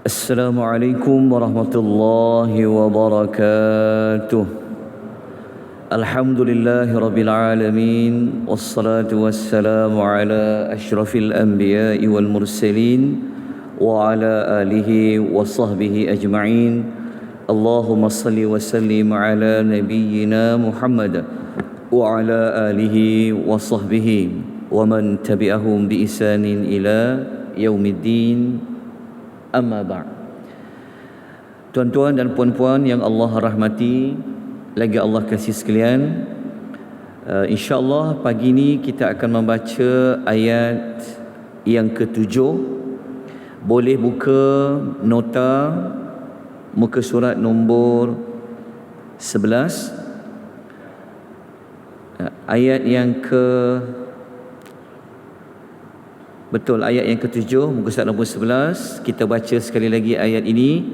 Assalamualaikum warahmatullahi wabarakatuh. Alhamdulillahi rabbil alamin. Wassalatu wassalamu ala ashrafil anbiya'i wal mursalin wa ala alihi wa sahbihi ajma'in. Allahumma salli wa sallim ala nabiyyina Muhammad wa ala alihi wa sahbihi wa man tabi'ahum bi ihsanin ila yaumiddin. Amma ba'd. Tuan-tuan dan puan-puan yang Allah rahmati, lagi Allah kasih sekalian, insya-Allah pagi ini kita akan membaca ayat yang ke-7. Boleh buka nota muka surat nombor 11. Ayat yang Betul, ayat yang ke-7 muka surat nombor 11. Kita baca sekali lagi ayat ini.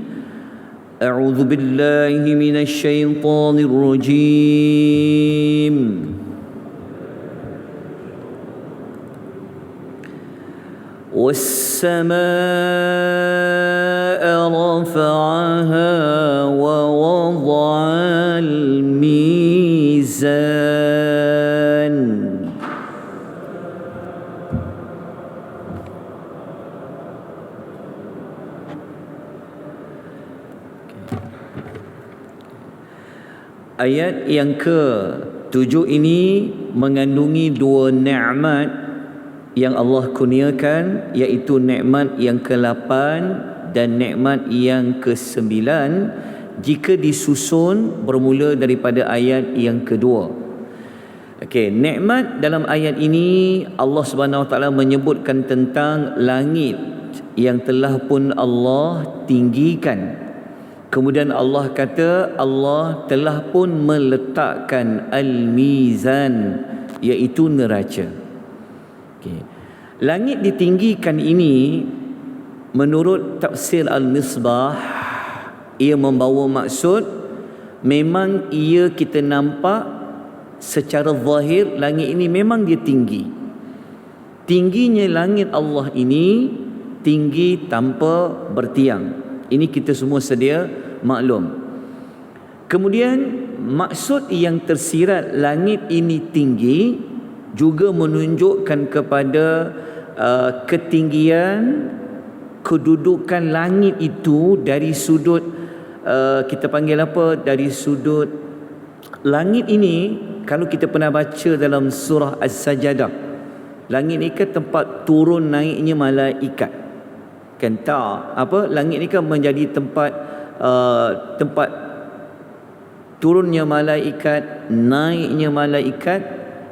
A'udzu billahi minasy syaithanir rajim. Was-samaa'a rafa'aha wa wada'al mizan. Ayat yang ke-7 ini mengandungi dua nikmat yang Allah kurniakan, iaitu nikmat yang ke-8 dan nikmat yang ke-9 jika disusun bermula daripada ayat yang kedua. Okey, nikmat dalam ayat ini Allah Subhanahu Wa Taala menyebutkan tentang langit yang telah pun Allah tinggikan. Kemudian Allah kata Allah telah pun meletakkan al-mizan, iaitu neraca. Okay. Langit ditinggikan ini menurut tafsir Al-Misbah, ia membawa maksud memang ia kita nampak secara zahir langit ini memang dia tinggi. Tingginya langit Allah ini tinggi tanpa bertiang. Ini kita semua sedia maklum. Kemudian maksud yang tersirat langit ini tinggi juga menunjukkan kepada ketinggian kedudukan langit itu dari sudut kita panggil apa? Dari sudut langit ini, kalau kita pernah baca dalam surah As-Sajdah, langit ini kan tempat turun naiknya malaikat. Kan tak apa, langit ni kan menjadi tempat tempat turunnya malaikat, naiknya malaikat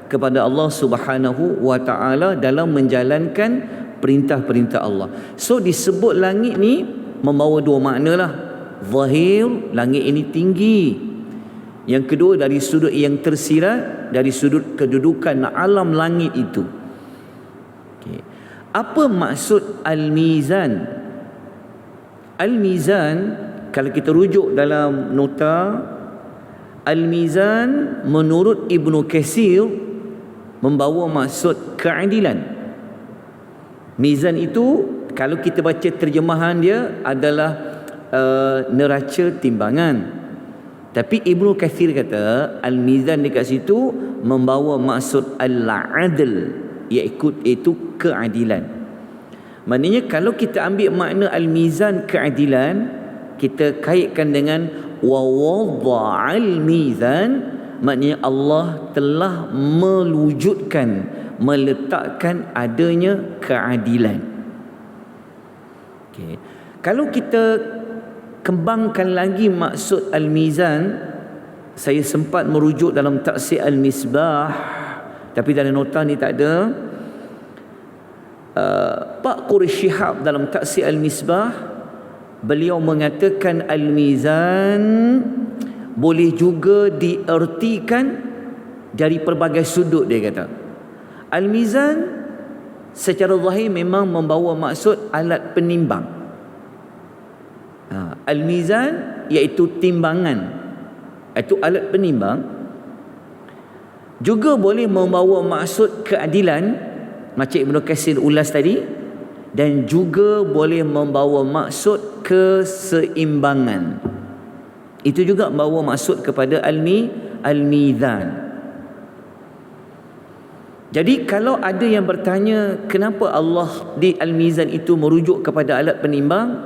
kepada Allah Subhanahu wa Ta'ala dalam menjalankan perintah-perintah Allah. So disebut langit ni membawa dua makna lah. Zahir, langit ini tinggi. Yang kedua, dari sudut yang tersirat, dari sudut kedudukan alam langit itu. Okay. Apa maksud al-mizan? Al-mizan, kalau kita rujuk dalam nota, al-mizan menurut Ibnu Katsir membawa maksud keadilan. Mizan itu kalau kita baca terjemahan dia adalah neraca timbangan. Tapi Ibnu Katsir kata al-mizan dekat situ membawa maksud al-adl, iaitu keadilan. Maknanya kalau kita ambil makna al-mizan keadilan, kita kaitkan dengan wa wada'al mizan, maknanya Allah telah mewujudkan, meletakkan adanya keadilan. Okay. Kalau kita kembangkan lagi maksud al-mizan, saya sempat merujuk dalam tafsir Al-Misbah, tapi dalam nota ni tak ada. Pak Quraish Shihab dalam tafsir Al-Misbah, beliau mengatakan al-mizan boleh juga diertikan dari pelbagai sudut. Dia kata al-mizan secara zahir memang membawa maksud alat penimbang. Al-mizan iaitu timbangan, iaitu alat penimbang. Juga boleh membawa maksud keadilan, macam Ibnu Katsir ulas tadi, dan juga boleh membawa maksud keseimbangan. Itu juga membawa maksud kepada al-mizan. Jadi kalau ada yang bertanya kenapa Allah di al-mizan itu merujuk kepada alat penimbang,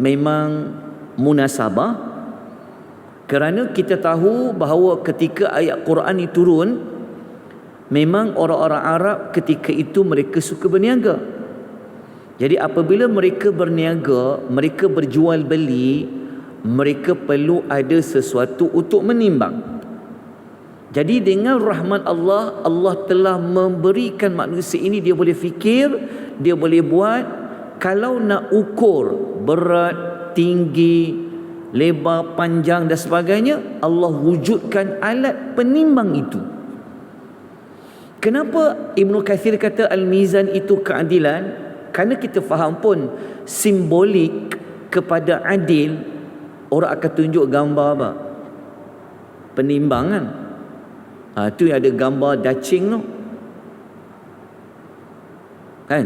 memang munasabah, kerana kita tahu bahawa ketika ayat Quran ini turun, memang orang-orang Arab ketika itu mereka suka berniaga. Jadi apabila mereka berniaga, mereka berjual beli, mereka perlu ada sesuatu untuk menimbang. Jadi dengan rahmat Allah, Allah telah memberikan manusia ini, dia boleh fikir, dia boleh buat. Kalau nak ukur berat, tinggi, lebar, panjang dan sebagainya, Allah wujudkan alat penimbang itu. Kenapa Ibn Kathir kata al-mizan itu keadilan? Kerana kita faham pun simbolik kepada adil, orang akan tunjuk gambar apa? Penimbangan. Tu yang ada gambar dacing tu. Kan?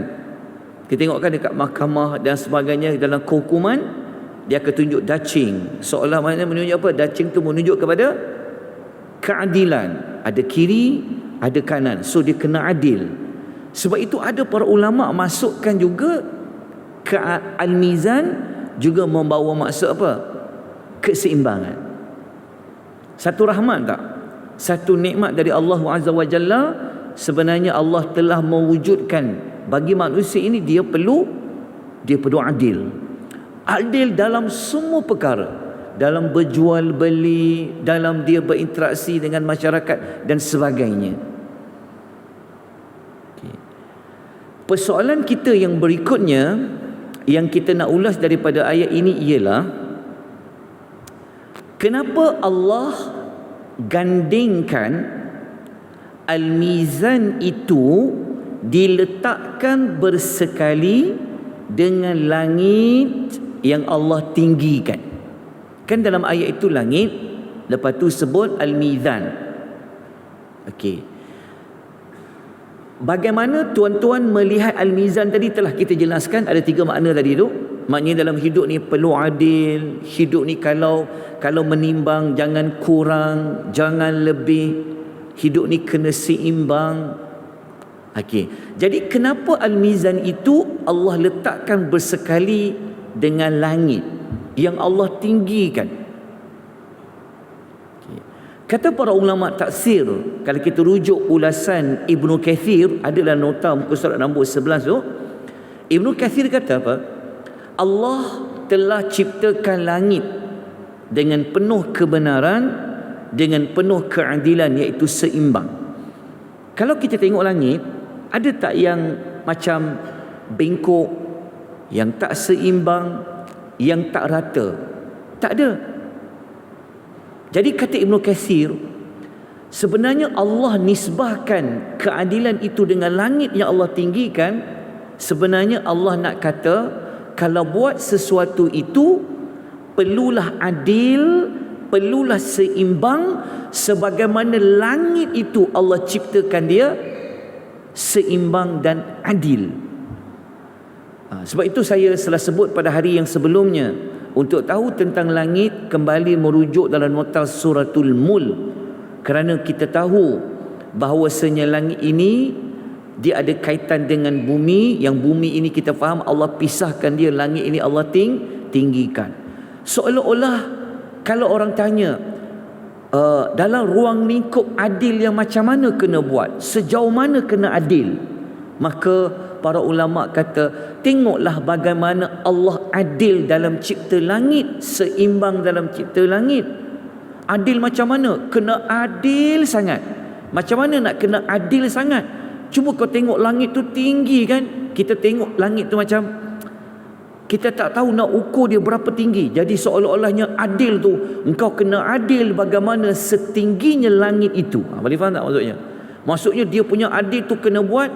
Kita tengok kan dekat mahkamah dan sebagainya, dalam kehukuman dia akan tunjuk dacing. Seolah mana menunjuk apa? Dacing tu menunjuk kepada keadilan. Ada kiri, ada kanan. So dia kena adil. Sebab itu ada para ulama masukkan juga ke al-mizan juga membawa maksud apa? Keseimbangan. Satu rahmat tak? Satu nikmat dari Allah Azza wa Jalla. Sebenarnya Allah telah mewujudkan bagi manusia ini dia perlu adil. Adil dalam semua perkara, dalam berjual beli, dalam dia berinteraksi dengan masyarakat dan sebagainya. Persoalan kita yang berikutnya yang kita nak ulas daripada ayat ini ialah kenapa Allah gandingkan al-mizan itu diletakkan bersekali dengan langit yang Allah tinggikan. Kan dalam ayat itu langit, lepas tu sebut al-mizan. Okey. Bagaimana tuan-tuan melihat al-mizan tadi telah kita jelaskan, ada 3 makna tadi tu. Maknanya dalam hidup ni perlu adil. Hidup ni kalau menimbang jangan kurang, jangan lebih. Hidup ni kena seimbang. Okey. Jadi kenapa al-mizan itu Allah letakkan bersekali dengan langit yang Allah tinggikan? Okay. Kata para ulama tafsir, kalau kita rujuk ulasan Ibn Kathir, adalah nota muka surat nombor 11 tu. Ibn Kathir kata apa? Allah telah ciptakan langit dengan penuh kebenaran, dengan penuh keadilan, iaitu seimbang. Kalau kita tengok langit, ada tak yang macam bengkok, yang tak seimbang, yang tak rata? Tak ada. Jadi kata Ibn Kathir, sebenarnya Allah nisbahkan keadilan itu dengan langit yang Allah tinggikan. Sebenarnya Allah nak kata, kalau buat sesuatu itu perlulah adil, perlulah seimbang, sebagaimana langit itu Allah ciptakan dia seimbang dan adil. Sebab itu saya telah sebut pada hari yang sebelumnya, untuk tahu tentang langit kembali merujuk dalam nota suratul Mul, kerana kita tahu bahawasanya langit ini dia ada kaitan dengan bumi, yang bumi ini kita faham Allah pisahkan dia, langit ini Allah tinggikan. Seolah-olah kalau orang tanya, dalam ruang lingkup adil yang macam mana kena buat, sejauh mana kena adil, maka para ulama kata, tengoklah bagaimana Allah adil dalam cipta langit, seimbang dalam cipta langit. Adil macam mana? Kena adil sangat. Macam mana nak kena adil sangat? Cuba kau tengok langit tu tinggi kan? Kita tengok langit tu macam kita tak tahu nak ukur dia berapa tinggi. Jadi seolah-olahnya adil tu, engkau kena adil bagaimana setingginya langit itu. Boleh faham tak maksudnya? Maksudnya dia punya adil tu kena buat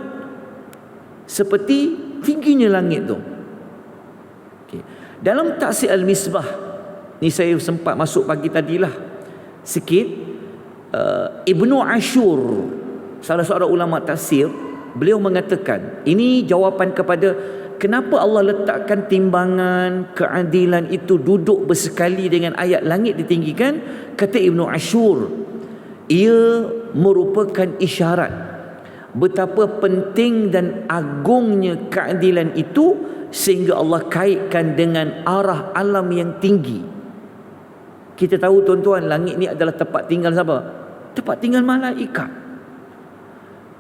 seperti tingginya langit tu. Okay. Dalam Tafsir Al-Misbah ni, saya sempat masuk pagi tadilah sikit, Ibnu Ashur, salah seorang ulama tafsir, beliau mengatakan, ini jawapan kepada kenapa Allah letakkan timbangan keadilan itu duduk bersekali dengan ayat langit ditinggikan? Kata Ibnu Ashur, ia merupakan isyarat betapa penting dan agungnya keadilan itu, sehingga Allah kaitkan dengan arah alam yang tinggi. Kita tahu tuan-tuan, langit ni adalah tempat tinggal siapa? Tempat tinggal malaikat.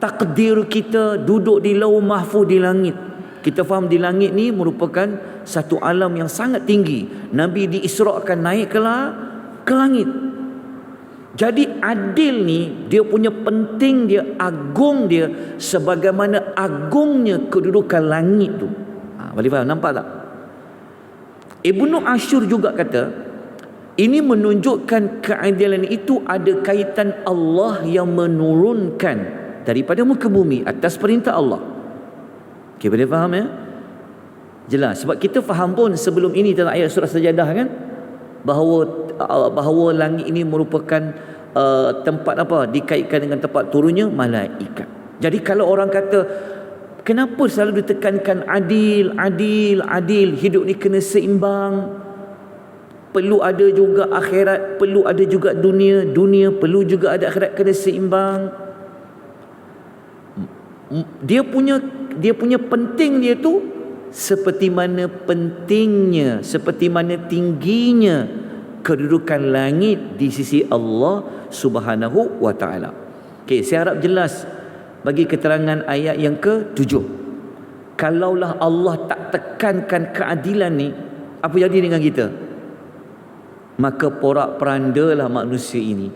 Takdir kita duduk di lauh mahfuz di langit. Kita faham di langit ni merupakan satu alam yang sangat tinggi. Nabi diisrakan naik ke langit. Jadi adil ni dia punya penting, dia agung dia sebagaimana agungnya kedudukan langit tu. Boleh faham? Nampak tak? Ibnu Ashur juga kata, ini menunjukkan keadilan itu ada kaitan Allah yang menurunkan daripada muka bumi atas perintah Allah. Okey, boleh faham ya? Jelas. Sebab kita faham pun sebelum ini dalam ayat surah Sajadah kan, bahawa langit ini merupakan tempat apa? Dikaitkan dengan tempat turunnya malaikat. Jadi kalau orang kata, kenapa selalu ditekankan adil, hidup ni kena seimbang, perlu ada juga akhirat, perlu ada juga dunia perlu juga ada akhirat, kena seimbang. Dia punya penting dia tu seperti mana pentingnya, seperti mana tingginya kedudukan langit di sisi Allah Subhanahu wa taala. Okey, saya harap jelas bagi keterangan ayat yang ke-7. Kalaulah Allah tak tekankan keadilan ni, apa jadi dengan kita? Maka porak-perandalah manusia ini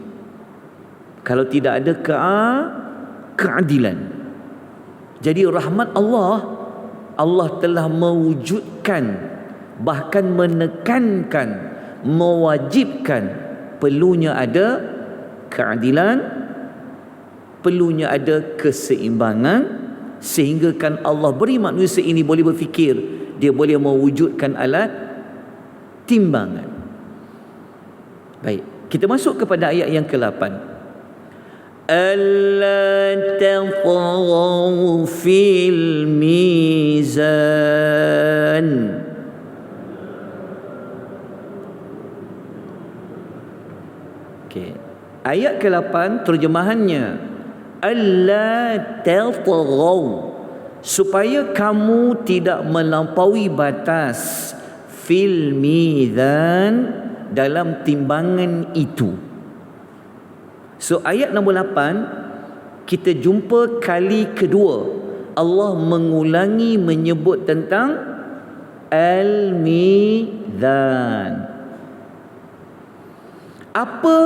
kalau tidak ada keadilan. Jadi rahmat Allah telah mewujudkan, bahkan menekankan, mewajibkan perlunya ada keadilan, perlunya ada keseimbangan, sehingga kan Allah beri manusia ini boleh berfikir, dia boleh mewujudkan alat timbangan. Baik, kita masuk kepada ayat yang ke-8. Alla taghaw fil mizan. Okey, ayat ke-8 terjemahannya alla taghaw, supaya kamu tidak melampaui batas, fil mizan, dalam timbangan itu. So ayat nombor 8 kita jumpa kali kedua Allah mengulangi menyebut tentang al-mizan. Apa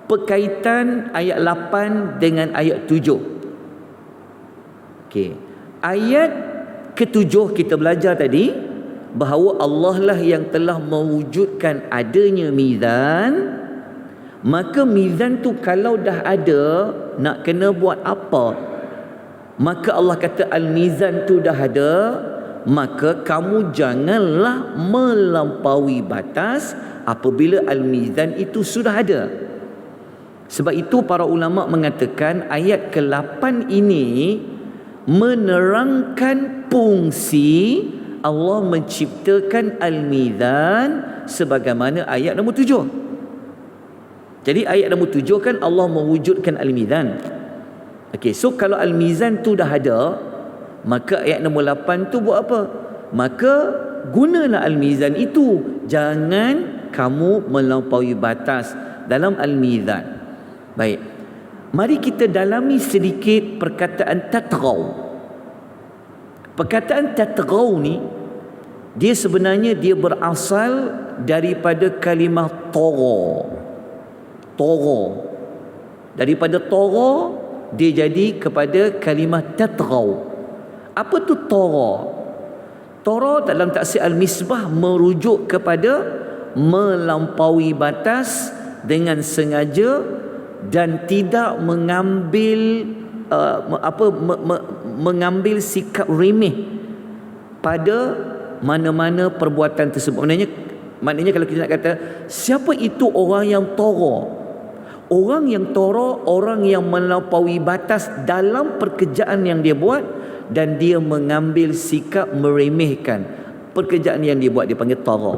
perkaitan ayat 8 dengan ayat 7? Okey, ayat ke-7 kita belajar tadi bahawa Allah lah yang telah mewujudkan adanya mizan. Maka mizan tu kalau dah ada, nak kena buat apa? Maka Allah kata al-mizan tu dah ada, maka kamu janganlah melampaui batas apabila al-mizan itu sudah ada. Sebab itu para ulama mengatakan ayat ke-8 ini menerangkan fungsi Allah menciptakan al-mizan sebagaimana ayat nombor 7. Jadi ayat nombor 7 kan Allah mewujudkan al-mizan. Okey, so kalau al-mizan tu dah ada, maka ayat nombor 8 tu buat apa? Maka gunalah al-mizan itu. Jangan kamu melampaui batas dalam al-mizan. Baik, mari kita dalami sedikit perkataan tatghaw. Perkataan tatghaw ni dia sebenarnya dia berasal daripada kalimah tagha. Daripada tagha dia jadi kepada kalimah tatghaw. Apa tu tagha? Tagha dalam tafsir al-misbah merujuk kepada melampaui batas dengan sengaja dan tidak mengambil mengambil sikap remeh pada mana-mana perbuatan tersebut. Maknanya kalau kita nak kata siapa itu orang yang tagha? Orang yang tagha, orang yang melampaui batas dalam pekerjaan yang dia buat dan dia mengambil sikap meremehkan pekerjaan yang dia buat, dia panggil tagha.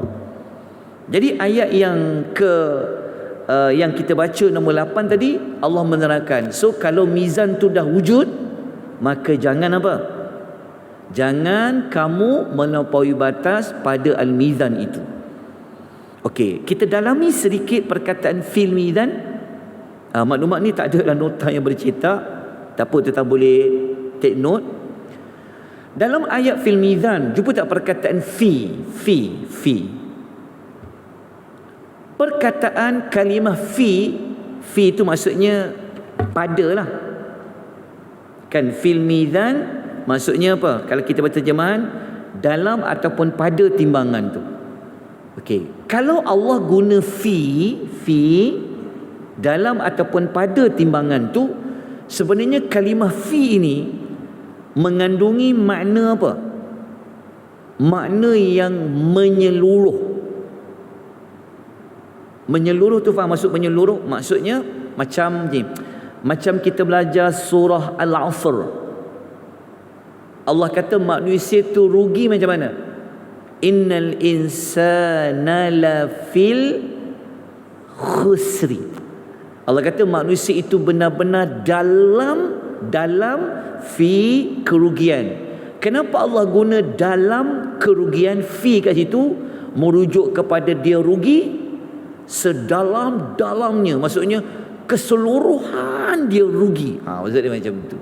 Jadi ayat yang kita baca nombor 8 tadi, Allah menerangkan, so kalau mizan tu dah wujud, maka jangan apa? Jangan kamu melampaui batas pada al-mizan itu. Okey, kita dalami sedikit perkataan fil mizan. Maklumat ni tak ada dalam nota yang bercetak, tak apa, tetap boleh take note. Dalam ayat fil mizan, jumpa tak perkataan fi. Perkataan kalimah fi itu maksudnya pada lah. Kan fil mizan maksudnya apa? Kalau kita berterjemahan, dalam ataupun pada timbangan tu. Okey, kalau Allah guna fi dalam ataupun pada timbangan tu, sebenarnya kalimah fi ini mengandungi makna apa? Makna yang menyeluruh. Menyeluruh tu faham maksud menyeluruh? Maksudnya macam ni, macam kita belajar surah Al-Asr. Allah kata manusia tu rugi macam mana? Innal insana lafil khusri. Allah kata manusia itu benar-benar dalam fi kerugian. Kenapa Allah guna dalam kerugian fi kat situ? Merujuk kepada dia rugi sedalam-dalamnya. Maksudnya keseluruhan dia rugi. Maksud dia macam tu.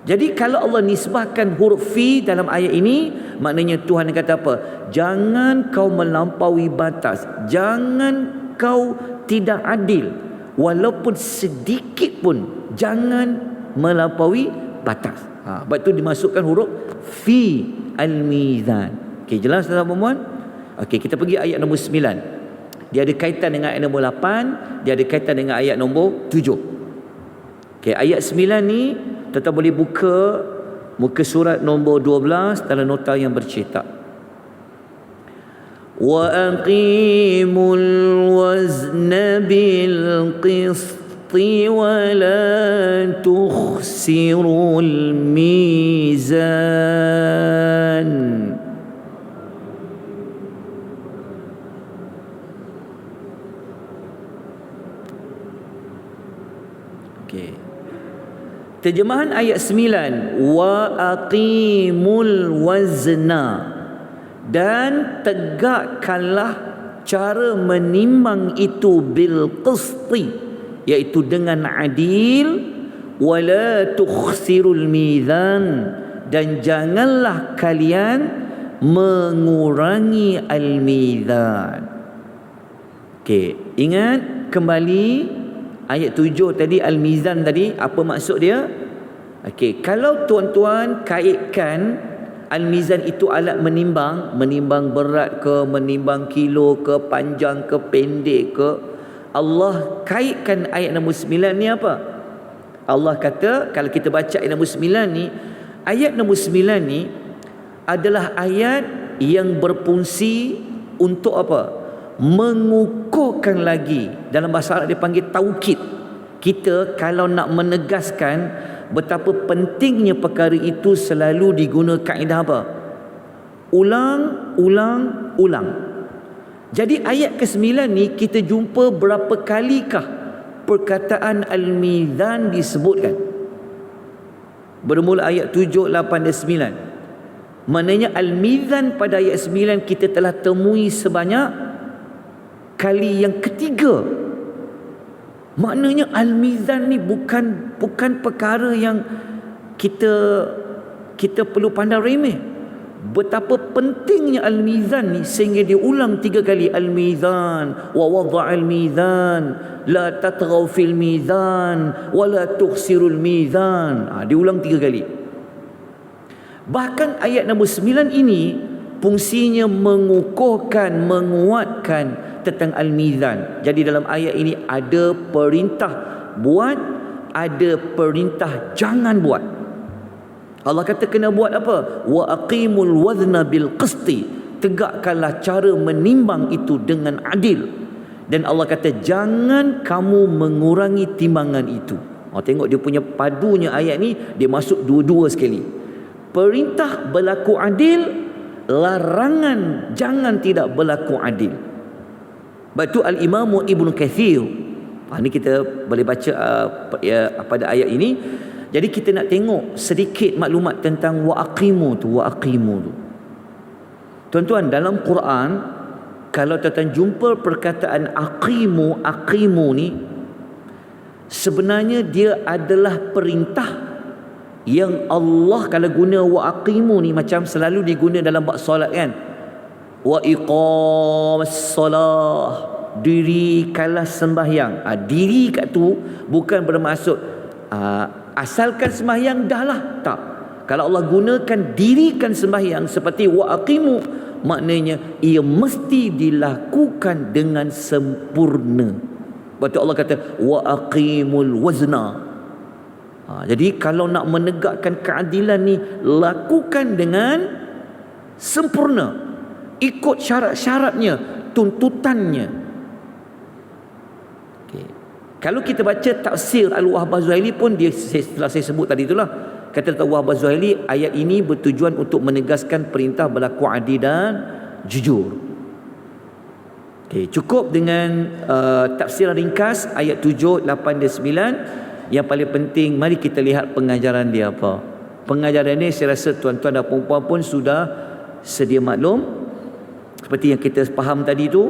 Jadi kalau Allah nisbahkan huruf fi dalam ayat ini, maknanya Tuhan kata apa? Jangan kau melampaui batas, jangan kau tidak adil, walaupun sedikit pun jangan melampaui batas. Sebab itu dimasukkan huruf fi al-mizan. Okey, jelas tuan-tuan puan? Okey, kita pergi ayat nombor 9. Dia ada kaitan dengan ayat nombor 8, dia ada kaitan dengan ayat nombor 7. Okey, ayat 9 ni tetap boleh buka muka surat nombor 12 dalam nota yang bercetak. Wa aqimul wazna bil qisti wa la tukhsirul mizan. Okey. Terjemahan ayat 9, wa aqimul wazna, dan tegakkanlah cara menimbang itu bil qisti, iaitu dengan adil, wala tukhsirul mizan, dan janganlah kalian mengurangi al-mizan. Okey, ingat kembali ayat 7 tadi, al-mizan tadi, apa maksud dia? Okey, kalau tuan-tuan kaitkan al-mizan itu alat menimbang berat ke, menimbang kilo ke, panjang ke, pendek ke, Allah kaitkan ayat nombor 9 ni apa? Allah kata, kalau kita baca ayat nombor 9 ni, ayat nombor 9 ni adalah ayat yang berfungsi untuk apa? Mengukuhkan lagi. Dalam bahasa Arab dia panggil taukid. Kita kalau nak menegaskan betapa pentingnya perkara itu, selalu diguna kaedah apa? Ulang. Jadi ayat ke-9 ni kita jumpa berapa kalikah perkataan al-mizan disebutkan? Bermula ayat 7, 8 dan 9. Maknanya al-mizan pada ayat 9 kita telah temui sebanyak kali yang ketiga. Maknanya al-mizan ni bukan perkara yang kita perlu pandang remeh. Betapa pentingnya al-mizan ni sehingga dia ulang 3 kali, al-mizan wa wada'al mizan la tatghaw fil mizan wa la tukhsirul mizan. Dia ulang 3 kali. Bahkan ayat nombor 9 ini fungsinya mengukuhkan, menguatkan tentang al-mizan. Jadi dalam ayat ini ada perintah buat, ada perintah jangan buat. Allah kata kena buat apa? Wa aqimul wazna bil qisti, tegakkanlah cara menimbang itu dengan adil. Dan Allah kata jangan kamu mengurangi timbangan itu. Tengok dia punya padunya ayat ni, dia masuk dua-dua sekali. perintah berlaku adil, larangan jangan tidak berlaku adil. Batu Al-Imam Ibn Kathir, ini kita boleh baca pada ayat ini. Jadi kita nak tengok sedikit maklumat tentang wa'aqimu tu. Tuan-tuan, dalam Quran kalau tuan-tuan jumpa perkataan aqimu ni, sebenarnya dia adalah perintah yang Allah kalau guna wa'aqimu ni macam selalu diguna dalam bab solat kan. Wa iqamas solah, dirikanlah sembahyang. Diri kat tu bukan bermaksud asalkan sembahyang dah lah, tak. Kalau Allah gunakan dirikan sembahyang seperti wa'aqimu, maknanya ia mesti dilakukan dengan sempurna. Betul Allah kata wa'aqimul wazna. Jadi kalau nak menegakkan keadilan ni, lakukan dengan sempurna, ikut syarat-syaratnya, tuntutannya. Okay. Kalau kita baca tafsir Al-Wahbah Zuhaili pun dia, setelah saya sebut tadi itulah, kata Al-Wahbah Zuhaili, ayat ini bertujuan untuk menegaskan perintah berlaku adil dan jujur. Okay, cukup dengan tafsir ringkas ayat 7, 8 dan 9. Yang paling penting, mari kita lihat pengajaran dia apa. Pengajaran ini saya rasa tuan-tuan dan puan-puan pun sudah sedia maklum. Seperti yang kita faham tadi tu,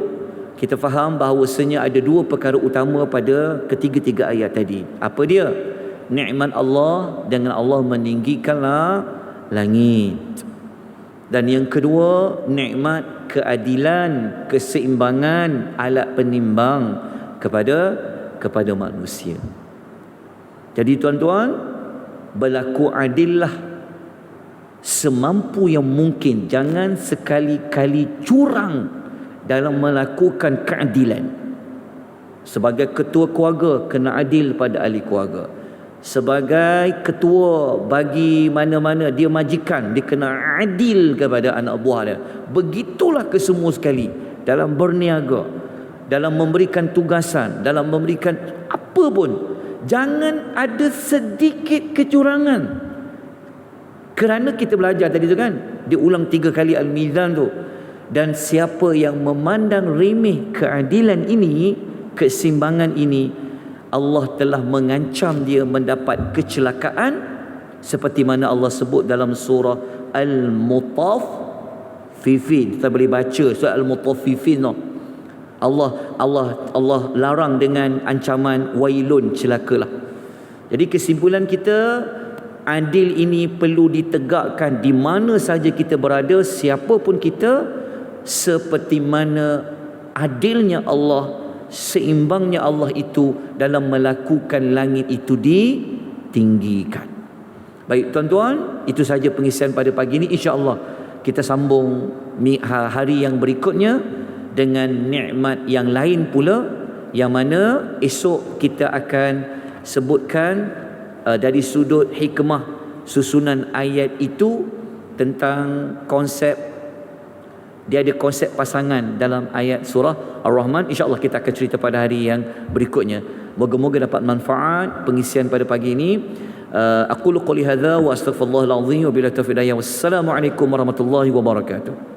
kita faham bahawasanya ada dua perkara utama pada ketiga-tiga ayat tadi. Apa dia? Nikmat Allah, dengan Allah meninggikanlah langit. Dan yang kedua, nikmat keadilan, keseimbangan, alat penimbang kepada manusia. Jadi tuan-tuan, berlaku adillah semampu yang mungkin. Jangan sekali-kali curang dalam melakukan keadilan. Sebagai ketua keluarga, kena adil pada ahli keluarga. Sebagai ketua bagi mana-mana dia majikan, dia kena adil kepada anak buah dia. Begitulah kesemua sekali dalam berniaga, dalam memberikan tugasan, dalam memberikan apa pun. Jangan ada sedikit kecurangan. Kerana kita belajar tadi tu kan, diulang 3 kali Al-Mizan tu. Dan siapa yang memandang remeh keadilan ini, keseimbangan ini, Allah telah mengancam dia mendapat kecelakaan, seperti mana Allah sebut dalam surah Al-Mutaffifin. Kita boleh baca surah Al-Mutaffifin tu. Allah larang dengan ancaman wailun, celakalah. Jadi kesimpulan kita, adil ini perlu ditegakkan di mana saja kita berada, siapa pun kita, seperti mana adilnya Allah, seimbangnya Allah itu dalam melakukan langit itu ditinggikan. Baik tuan-tuan, itu saja pengisian pada pagi ini. InsyaAllah kita sambung hari yang berikutnya dengan nikmat yang lain pula, yang mana esok kita akan sebutkan dari sudut hikmah susunan ayat itu, tentang konsep, dia ada konsep pasangan dalam ayat surah Ar-Rahman. InsyaAllah kita akan cerita pada hari yang berikutnya. Moga-moga dapat manfaat pengisian pada pagi ini. Aqulu qouli hadza wa astaghfirullahal azim wa billahi taufiq. Wassalamualaikum warahmatullahi wabarakatuh.